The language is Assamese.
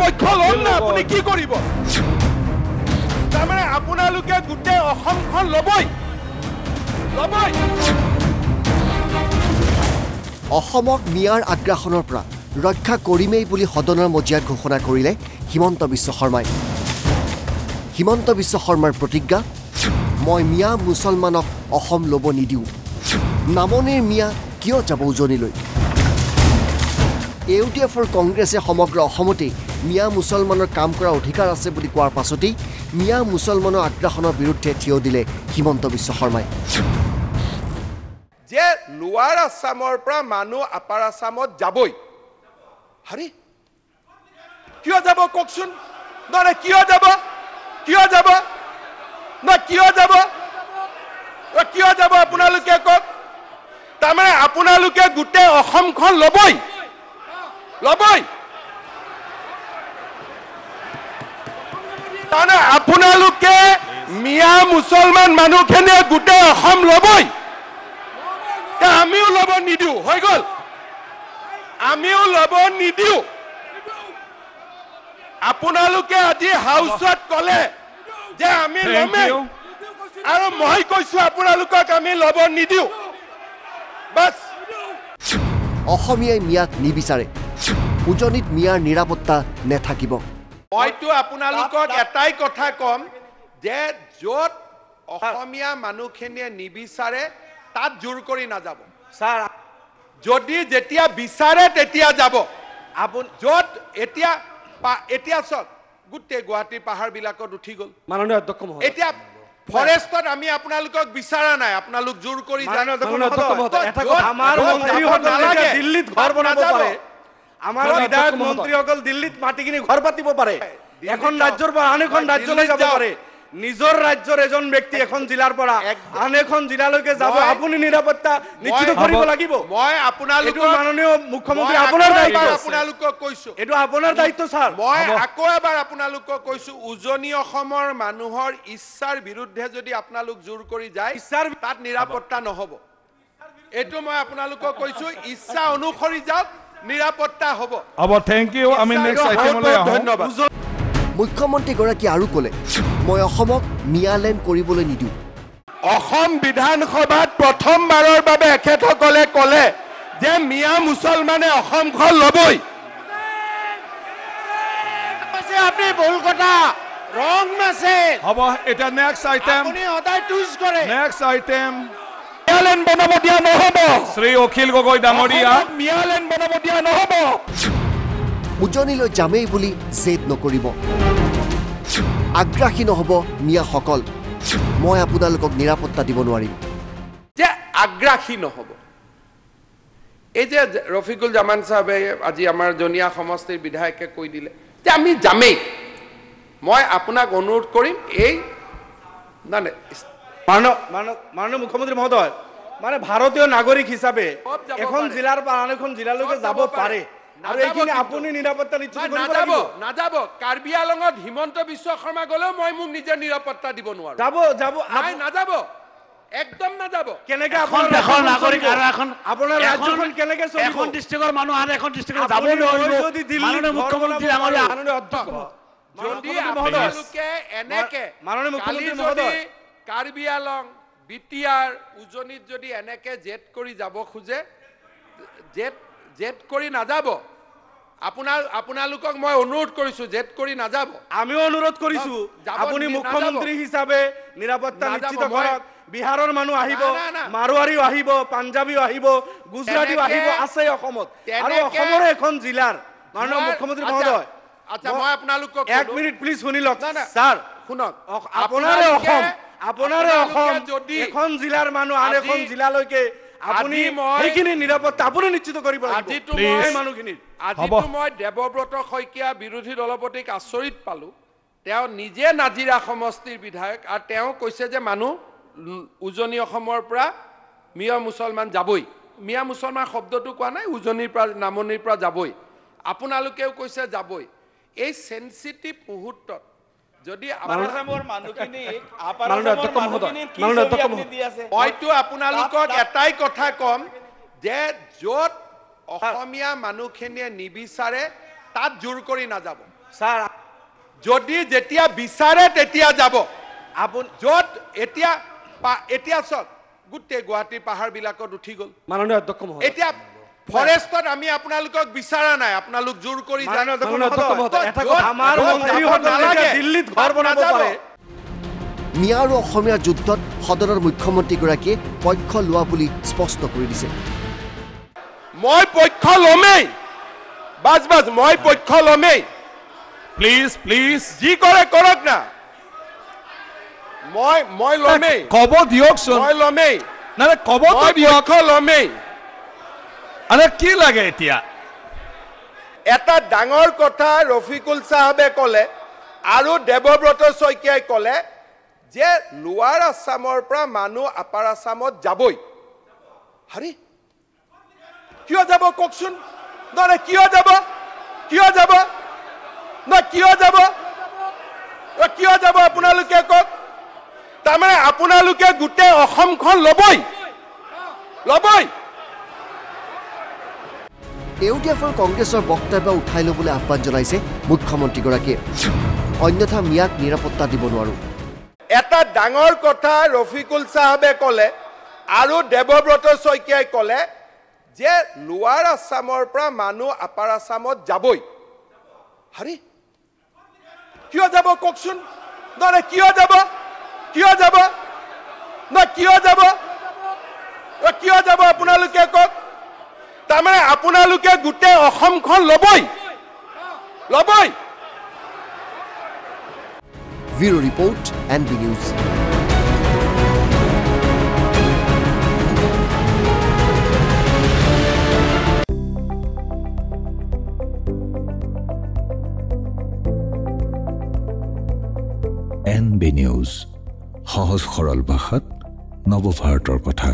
পক্ষ ল'ম না আপুনি কি কৰিব তাৰমানে আপোনালোকে গোটেই অসমখন ল'বই অসমক মিয়াৰ আগ্ৰাসনৰ পৰা ৰক্ষা কৰিমেই বুলি সদনৰ মজিয়াত ঘোষণা কৰিলে হিমন্ত বিশ্ব শৰ্মাই হিমন্ত বিশ্ব শৰ্মাৰ প্ৰতিজ্ঞা মই মিয়া মুছলমানক অসম ল'ব নিদিওঁ নামনিৰ মিয়া কিয় যাব উজনিলৈ ইউটিএফৰ কংগ্ৰেছে সমগ্ৰ অসমতে মিয়া মুছলমানৰ কাম কৰাৰ অধিকাৰ আছে বুলি কোৱাৰ পাছতেই মিয়া মুছলমানৰ আগ্ৰাসনৰ বিৰুদ্ধে থিয় দিলে হিমন্ত বিশ্ব শৰ্মাই যে লোৱাৰ আছামৰ পৰা মানুহ আপাৰ আছামত যাবই আৰে কিয় যাব কওকচোন নহয় কিয় যাব আপোনালোকে কওক তাৰমানে আপোনালোকে গোটেই অসমখন ল'বই তাৰমানে আপোনালোকে মিয়া মুছলমান মানুহখিনিয়ে গোটেই অসম ল'বই আমিও ল'ব নিদিওঁ হৈ গ'ল আমিও ল'ব নিদিওঁ আপোনালোকে আজি হাউচত ক'লে যে আমি ল'মেই আৰু মই কৈছো আপোনালোকক আমি ল'ব নিদিওঁ বাছ অসমীয়াই মিয়াক নিবিচাৰে উজনিত মিয়াৰ নিৰাপত্তা নেথাকিব মইতো আপোনালোকক এটাই কথা ক'ম যে য'ত অসমীয়া মানুহখিনিয়ে নিবিচাৰে তাত জোৰ কৰি নাযাব স্যাৰ যদি যেতিয়া বিচাৰে তেতিয়া যাব য'ত এতিয়া চক গোটেই গুৱাহাটীৰ পাহাৰবিলাকত উঠি গ'ল মাননীয় অধ্যক্ষ মহোদয় এতিয়া ফৰেষ্টত আমি আপোনালোকক বিচাৰা নাই আপোনালোক জোৰ কৰি আমাৰ মন্ত্ৰীসকলে দিল্লীত ঘৰ বনাব পাৰে আমাৰ বিধায়ক মন্ত্ৰীসকল দিল্লীত মাটি কিনি ঘৰ পাতিব পাৰে এখন ৰাজ্যৰ পৰা আন এখন ৰাজ্যলৈ যাব পাৰে নিজৰ ৰাজ্যৰ এজন ব্যক্তি এখন জিলাৰ পৰা আন এখন জিলালৈকে যাব আপুনি নিৰাপত্তা নিশ্চিত কৰিব লাগিব মই আপোনালোকক মাননীয় মুখ্যমন্ত্ৰী আপোনাৰ দায়িত্ব আপোনালোকক কৈছো এটো আপোনাৰ দায়িত্ব স্যাৰ মই আকৌ এবাৰ আপোনালোকক কৈছো উজনি অসমৰ মানুহৰ ইচ্ছাৰ বিৰুদ্ধে যদি আপোনালোক জোৰ কৰি যায় তাত নিৰাপত্তা নহ'ব এটো মই আপোনালোকক কৈছো ইচ্ছা অনুসৰি যাওক নিৰাপত্তা হ'ব থ্যাংক ইউ আমি নেক্সট আইটেমলৈ ধন্যবাদ মুখ্যমন্ত্ৰীগৰাকী আৰু ক'লে মই অসমক মিয়ালেণ্ড কৰিবলৈ নিদিওঁ অসম বিধানসভাত প্ৰথমবাৰৰ বাবে এখেতসকলে ক'লে যে মিয়া মুছলমানে অসমখন ল'বই আপনি ভুল কথা ৰং মেছেজ হ'ব এটা নেক্সট আইটেম আপুনি সদায় টুইষ্ট কৰে নেক্সট আইটেম মিয়ালেণ্ড বনাব দিয়া নহ'ব শ্ৰী অখিল গগৈ ডাঙৰীয়া মিয়ালেণ্ড বনাব দিয়া নহ'ব উজনিলৈ যামেই বুলি জেদ নকৰিব আগ্ৰাসী নহ'ব মিয়াসকল মই আপোনালোকক নিৰাপত্তা দিব নোৱাৰিম যে আগ্ৰাসী নহ'ব এই যে ৰফিকুল জামান সাহেবে আজি আমাৰ জনীয়া সমষ্টিৰ বিধায়কে কৈ দিলে যে আমি যামেই মই আপোনাক অনুৰোধ কৰিম এই মাননীয় মুখ্যমন্ত্ৰী মহোদয় মানে ভাৰতীয় নাগৰিক হিচাপে এখন জিলাৰ পৰা আন এখন জিলালৈকে যাব পাৰে আৰু এইখিনি আপুনি নিৰাপত্তা নিশ্চিত কৰিব লাগিব নাযাব কাৰ্বি আলঙত হিমন্ত বিশ্ব শৰ্মা গ'লেও মই মোক নিজে নিৰাপত্তা দিব নোৱাৰো যাব নাই নাযাব একদম নাযাব কেনেকে এখন নাগৰিক আৰু এখন আপোনাৰ ৰাজ্যখন কেনেকে চলিব এখন ডিস্ট্ৰিক্টৰ মানুহ আন এখন ডিস্ট্ৰিক্টত যাব নোৱাৰিব যদি দিল্লী মাননীয় মুখ্যমন্ত্ৰী ডাঙৰীয়া মাননীয় অধ্যক্ষ যদি আপোনালোকে এনেকে মাননীয় মুখ্যমন্ত্ৰী মহোদয় কাৰ্বি আলং বিটিআৰ উজনিত যদি এনেকে জেট কৰি যাব খোজে জেট কৰি নাযাব আপোনালোকক মই অনুৰোধ কৰিছো জেট কৰি নাযাব আমিও অনুৰোধ কৰিছো আপুনি মুখ্যমন্ত্ৰী হিচাপে নিৰাপত্তা নিশ্চিত কৰক বিহাৰৰ মানুহ আহিব মাৰোৱাৰীও আহিব পাঞ্জাবীও আহিব গুজৰাটীও আহিব আছে অসমত আৰু অসমৰ এখন জিলাৰ মাননীয় মুখ্যমন্ত্ৰী মহোদয় আচ্ছা মই আপোনালোকক 1 মিনিট প্লিজ শুনি লওক স্যাৰ শুনক আপোনাৰে অসম যদি এখন জিলাৰ মানুহ আন এখন জিলালৈকে আপুনি এইখিনি নিৰাপত্তা আপুনি নিশ্চিত কৰিব আজিতো মই দেৱব্ৰত শইকীয়া বিৰোধী দলপতিক আচৰিত পালো তেওঁ নিজে নাজিৰা সমষ্টিৰ বিধায়ক আৰু তেওঁ কৈছে যে মানুহ উজনি অসমৰ পৰা মিয়া মুছলমান যাবই মিয়া মুছলমান শব্দটো কোৱা নাই উজনিৰ পৰা নামনিৰ পৰা যাবই আপোনালোকেও কৈছে যাবই এই সেনসিটিভ মুহূৰ্তত যদি মইতো আপোনালোকক এটাই কথা ক'ম যে য'ত অসমীয়া মানুহখিনিয়ে নিবিচাৰে তাত জোৰ কৰি নাযাব স্যাৰ যদি যেতিয়া বিচাৰে তেতিয়া যাব আপুনি য'ত এতিয়া চাওক গোটেই গুৱাহাটীৰ পাহাৰবিলাকত উঠি গ'ল মাননীয় অধ্যক্ষ মহোদয় এতিয়া ফৰেষ্টত আমি আপোনালোকক বিচৰা নাই আপোনালোক জোৰ কৰি যান মাননীয় অধ্যক্ষ মহোদয় এটা কথা আমাৰ মন্ত্ৰীসকলে দিল্লীত ঘৰ বনাব পাৰে মিয়া আৰু অসমীয়াৰ যুদ্ধত সদনৰ মুখ্যমন্ত্ৰীগৰাকীয়ে পক্ষ লোৱা বুলি স্পষ্ট কৰি দিছে মই পক্ষ ল'মেই বাজ মই পক্ষ ল'মেই প্লিজ প্লিজ যি কৰে কৰক না মই ল'মেই কব দিয়কচোন মই ল'মেই নাই কবতো মই দিয়ক পক্ষ ল'মেই আৰে কি লাগে এতিয়া এটা ডাঙৰ কথা ৰফিকুল চাহাবে ক'লে আৰু দেৱব্ৰত শইকীয়াই ক'লে যে লোৱাৰ আছামৰ পৰা মানুহ আপাৰ আছামত যাবই হাৰি কিয় যাব কওকচোন নহয় কিয় যাব কিয় যাব আপোনালোকে কওক তাৰমানে আপোনালোকে গোটেই অসমখন ল'বই ইউডিএফৰ কংগ্ৰেছৰ বক্তব্য উঠাই ল'বলৈ আহ্বান জনাইছে মুখ্যমন্ত্ৰীগৰাকীয়ে অন্যথা মিয়াক নিৰাপত্তা দিব নোৱাৰো এটা ডাঙৰ কথা ৰফিকুল চাহাবে ক'লে আৰু দেৱব্ৰত শইকীয়াই ক'লে যে লোৱাৰ আছামৰ পৰা মানুহ আপাৰ আছামত যাবই হাৰি কিয় যাব কওকচোন নহয় কিয় যাব আপোনালোকে কওক তাৰমানে আপোনালোকে গোটেই অসমখন ল'বই bureau report NB news NB news সহজ সৰল ভাষাত নৱভাৰতৰ কথা